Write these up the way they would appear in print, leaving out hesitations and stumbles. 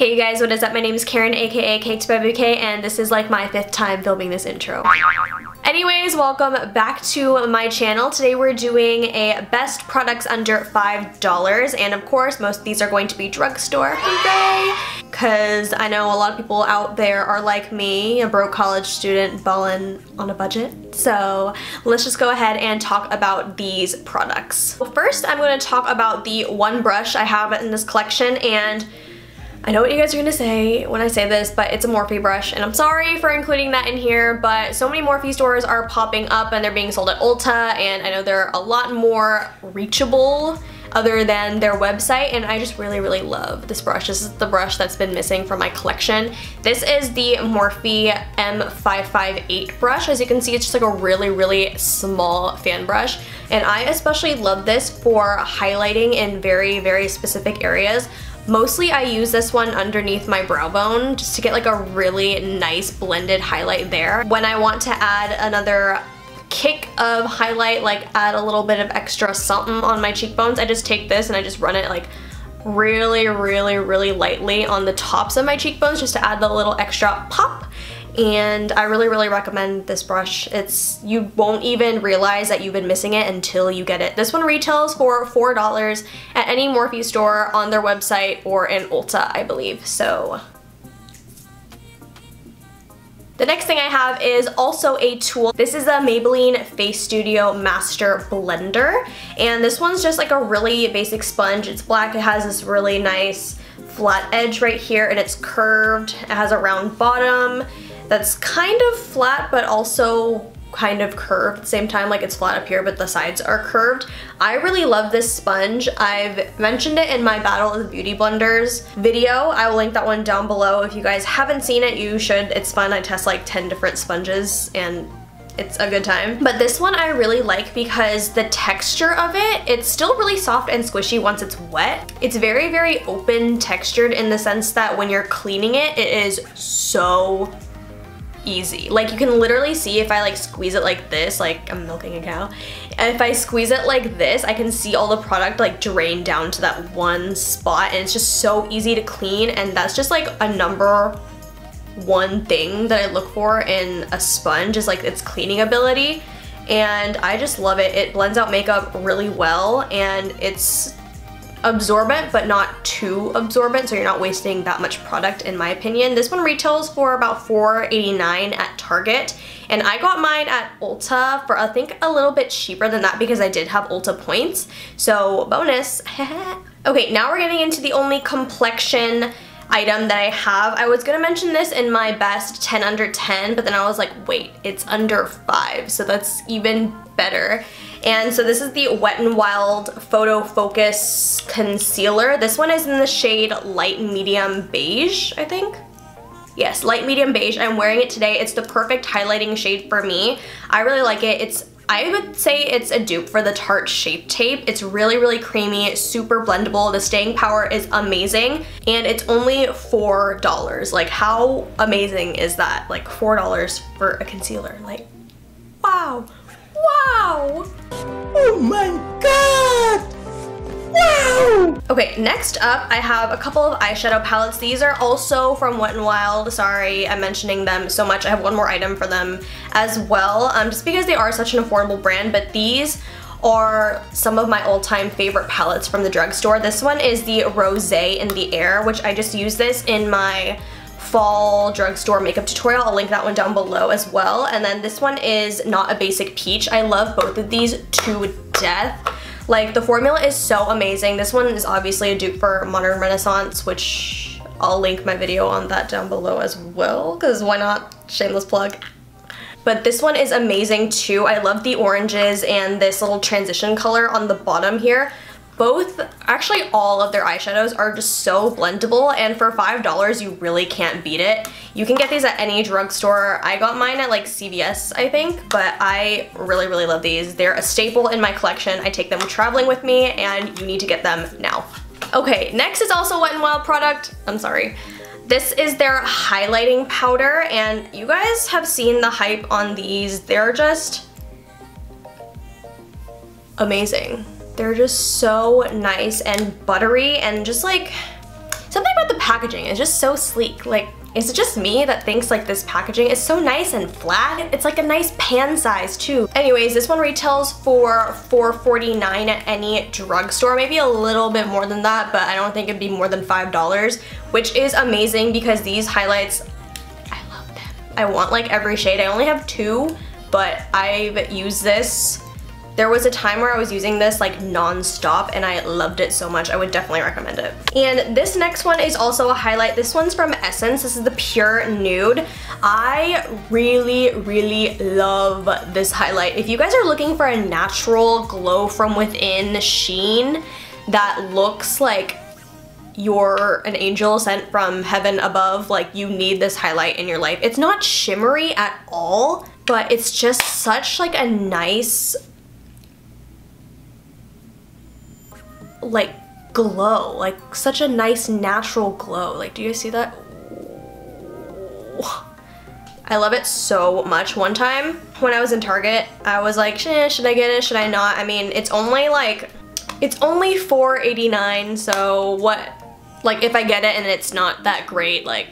Hey you guys, what is up? My name is Karen, aka cakedbybabyk, and this is like my 5th time filming this intro. Anyways, welcome back to my channel. Today we're doing a best products under $5, and of course most of these are going to be drugstore. Hooray! Because I know a lot of people out there are like me, a broke college student balling on a budget. So let's just go ahead and talk about these products. Well, first I'm going to talk about the one brush I have in this collection, and I know what you guys are gonna say when I say this, but it's a Morphe brush, and I'm sorry for including that in here, but so many Morphe stores are popping up and they're being sold at Ulta, and I know they're a lot more reachable other than their website, and I just really love this brush. This is the brush that's been missing from my collection. This is the Morphe M558 brush. As you can see, it's just like a really small fan brush, and I especially love this for highlighting in very specific areas. Mostly I use this one underneath my brow bone just to get like a really nice blended highlight there. When I want to add another kick of highlight, like add a little bit of extra something on my cheekbones, I just take this and I just run it like really lightly on the tops of my cheekbones just to add the little extra pop. And I really recommend this brush. You won't even realize that you've been missing it until you get it. This one retails for $4 at any Morphe store on their website or in Ulta, I believe. So the next thing I have is also a tool. This is a Maybelline Facestudio Master Blender, and this one's just like a really basic sponge. It's black, it has this really nice flat edge right here, and it's curved. It has a round bottom that's kind of flat but also kind of curved at the same time. Like it's flat up here but the sides are curved. I really love this sponge. I've mentioned it in my Battle of the Beauty Blenders video. I will link that one down below. If you guys haven't seen it, you should. It's fun. I test like 10 different sponges and it's a good time. But this one I really like because the texture of it, it's still really soft and squishy once it's wet. It's very open textured in the sense that when you're cleaning it, it is so easy. Like you can literally see if I like squeeze it like this, like I'm milking a cow, and if I squeeze it like this, I can see all the product like drain down to that one spot, and it's just so easy to clean. And that's just like a number one thing that I look for in a sponge, is like its cleaning ability, and I just love it. It blends out makeup really well, and it's absorbent but not too absorbent, so you're not wasting that much product in my opinion. This one retails for about $4.89 at Target, and I got mine at Ulta for I think a little bit cheaper than that because I did have Ulta points, so bonus. Okay, now we're getting into the only complexion item that I have. I was gonna mention this in my best 10 under 10, but then I was like, wait, it's under 5, so that's even better. And so this is the Wet n Wild Photo Focus Concealer. This one is in the shade Light Medium Beige, I think. Yes, Light Medium Beige. I'm wearing it today. It's the perfect highlighting shade for me. I really like it. I would say it's a dupe for the Tarte Shape Tape. It's really creamy, super blendable. The staying power is amazing, and it's only $4. Like, how amazing is that? Like $4 for a concealer. Like, wow. Wow! Oh my god! Wow! Okay, next up I have a couple of eyeshadow palettes. These are also from Wet n Wild. Sorry, I'm mentioning them so much. I have one more item for them as well, just because they are such an affordable brand, but these are some of my all-time favorite palettes from the drugstore. This one is the Rosé in the Air, which I just used this in my fall drugstore makeup tutorial. I'll link that one down below as well. And then this one is Not a Basic Peach. I love both of these to death. Like, the formula is so amazing. This one is obviously a dupe for Modern Renaissance, which I'll link my video on that down below as well, because why not? Shameless plug. But this one is amazing too. I love the oranges and this little transition color on the bottom here. Both, actually all of their eyeshadows are just so blendable, and for $5 you really can't beat it. You can get these at any drugstore. I got mine at like CVS I think, but I really love these. They're a staple in my collection. I take them traveling with me, and you need to get them now. Okay, next is also a Wet n Wild product. I'm sorry. This is their highlighting powder, and you guys have seen the hype on these. They're just amazing. They're just so nice and buttery, and just like something about the packaging is just so sleek. Like, is it just me that thinks like this packaging is so nice and flat? It's like a nice pan size too. Anyways, this one retails for $4.49 at any drugstore, maybe a little bit more than that, but I don't think it'd be more than $5, which is amazing because these highlights, I love them. I want like every shade. I only have 2, but I've used this. There was a time where I was using this like non-stop and I loved it so much. I would definitely recommend it. And this next one is also a highlight. This one's from Essence. This is the Pure Nude. I really love this highlight. If you guys are looking for a natural glow from within sheen that looks like you're an angel sent from heaven above, like you need this highlight in your life. It's not shimmery at all, but it's just such like a nice like glow, like such a nice natural glow. Like, do you see that? I love it so much. One time when I was in Target, I was like, should I get it? Should I not? I mean, it's only $4.89, so what? Like, if I get it and it's not that great, like,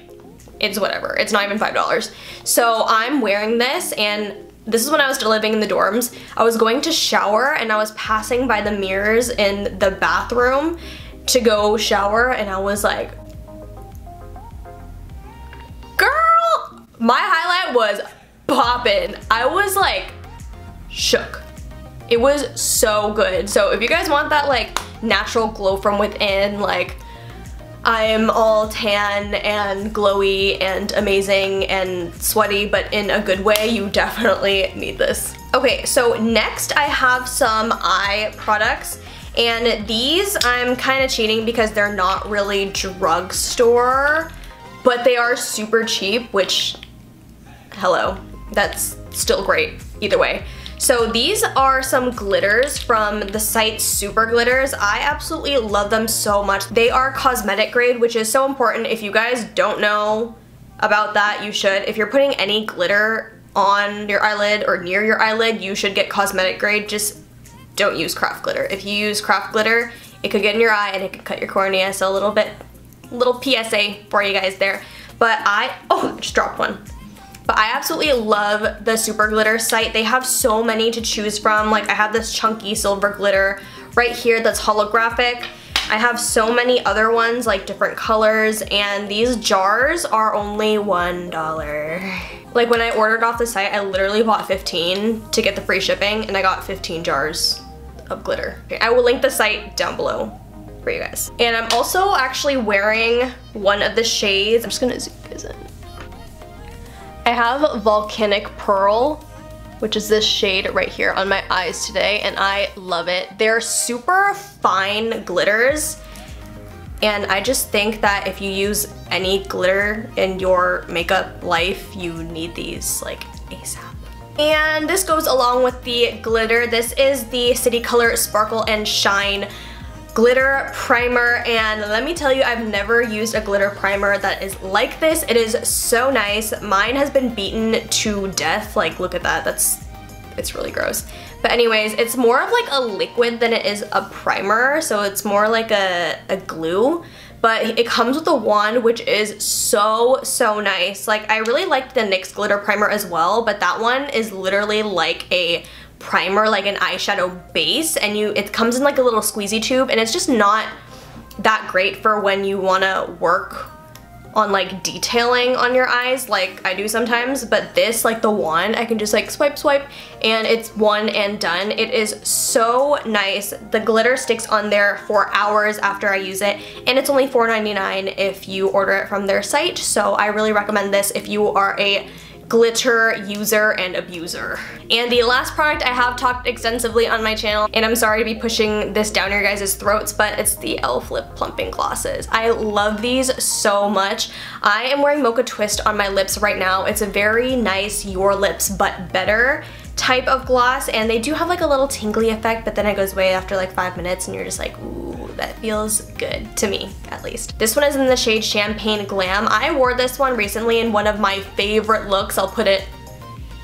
it's whatever. It's not even $5. So I'm wearing this, and this is when I was still living in the dorms. I was going to shower and I was passing by the mirrors in the bathroom to go shower, and I was like, girl, my highlight was poppin'. I was like shook. It was so good. So if you guys want that like natural glow from within, like I'm all tan and glowy and amazing and sweaty, but in a good way, you definitely need this. Okay, so next I have some eye products, and these I'm kind of cheating because they're not really drugstore, but they are super cheap, which, hello, that's still great either way. So these are some glitters from the site Super Glitters. I absolutely love them so much. They are cosmetic grade, which is so important. If you guys don't know about that, you should. If you're putting any glitter on your eyelid or near your eyelid, you should get cosmetic grade. Just don't use craft glitter. If you use craft glitter, it could get in your eye and it could cut your cornea. So a little PSA for you guys there. But I just dropped one. But I absolutely love the Super Glitter site. They have so many to choose from. Like, I have this chunky silver glitter right here that's holographic. I have so many other ones, like different colors, and these jars are only $1. Like, when I ordered off the site, I literally bought 15 to get the free shipping, and I got 15 jars of glitter. Okay, I will link the site down below for you guys. And I'm also actually wearing one of the shades. I'm just gonna zoom you guys in. I have Volcanic Pearl, which is this shade right here on my eyes today, and I love it. They're super fine glitters, and I just think that if you use any glitter in your makeup life, you need these like ASAP. And this goes along with the glitter. This is the City Color Sparkle and Shine glitter primer, and let me tell you, I've never used a glitter primer that is like this. It is so nice. Mine has been beaten to death. Like, look at that. It's really gross. But anyways, it's more of like a liquid than it is a primer, so it's more like a glue. But it comes with a wand, which is so nice. Like, I really liked the NYX glitter primer as well, but that one is literally like a primer, like an eyeshadow base, and it comes in like a little squeezy tube, and it's just not that great for when you want to work on like detailing on your eyes like I do sometimes. But this, like the wand, I can just like swipe and it's one and done. It is so nice. The glitter sticks on there for hours after I use it, and it's only $4.99 if you order it from their site. So I really recommend this if you are a glitter user and abuser. And the last product I have talked extensively on my channel, and I'm sorry to be pushing this down your guys' throats, but it's the e.l.f. lip plumping glosses. I love these so much. I am wearing Mocha Twist on my lips right now. It's a very nice Your Lips But Better type of gloss, and they do have like a little tingly effect, but then it goes away after like 5 minutes and you're just like, ooh, that feels good, to me at least. This one is in the shade Champagne Glam. I wore this one recently in one of my favorite looks. I'll put it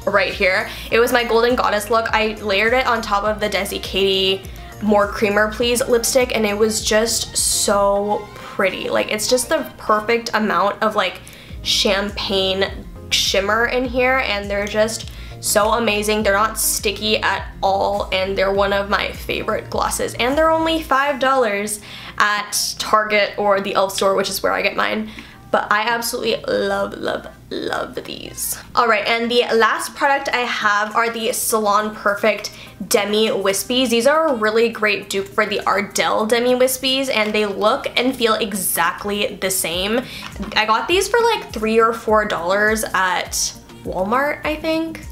right here. It was my Golden Goddess look. I layered it on top of the Desi Katy More Creamer Please lipstick, and it was just so pretty. Like, it's just the perfect amount of like champagne shimmer in here, and they're just so amazing. They're not sticky at all, and they're one of my favorite glosses, and they're only $5 at Target or the e.l.f. store, which is where I get mine. But I absolutely love these. Alright, and the last product I have are the Salon Perfect Demi Wispies. These are a really great dupe for the Ardell Demi Wispies, and they look and feel exactly the same. I got these for like $3 or $4 at Walmart, I think.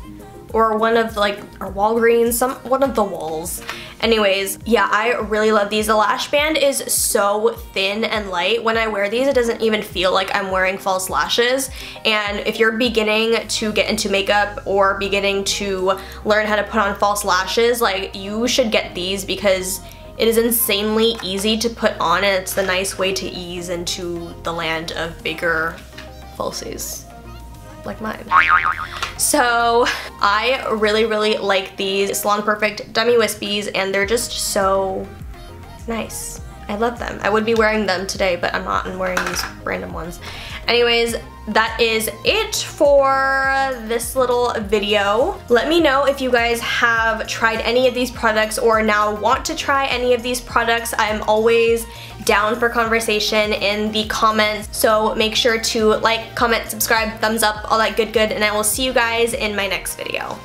Or one of like, or Walgreens, one of the walls. Anyways, yeah, I really love these. The lash band is so thin and light. When I wear these, it doesn't even feel like I'm wearing false lashes. And if you're beginning to get into makeup or beginning to learn how to put on false lashes, like, you should get these because it is insanely easy to put on, and it's the nice way to ease into the land of bigger falsies like mine. So I really like these Salon Perfect Demi Wispies, and they're just so nice. I love them. I would be wearing them today, but I'm not. I'm wearing these random ones. Anyways, that is it for this little video. Let me know if you guys have tried any of these products or now want to try any of these products. I'm always down for conversation in the comments, so make sure to like, comment, subscribe, thumbs up, all that good, and I will see you guys in my next video.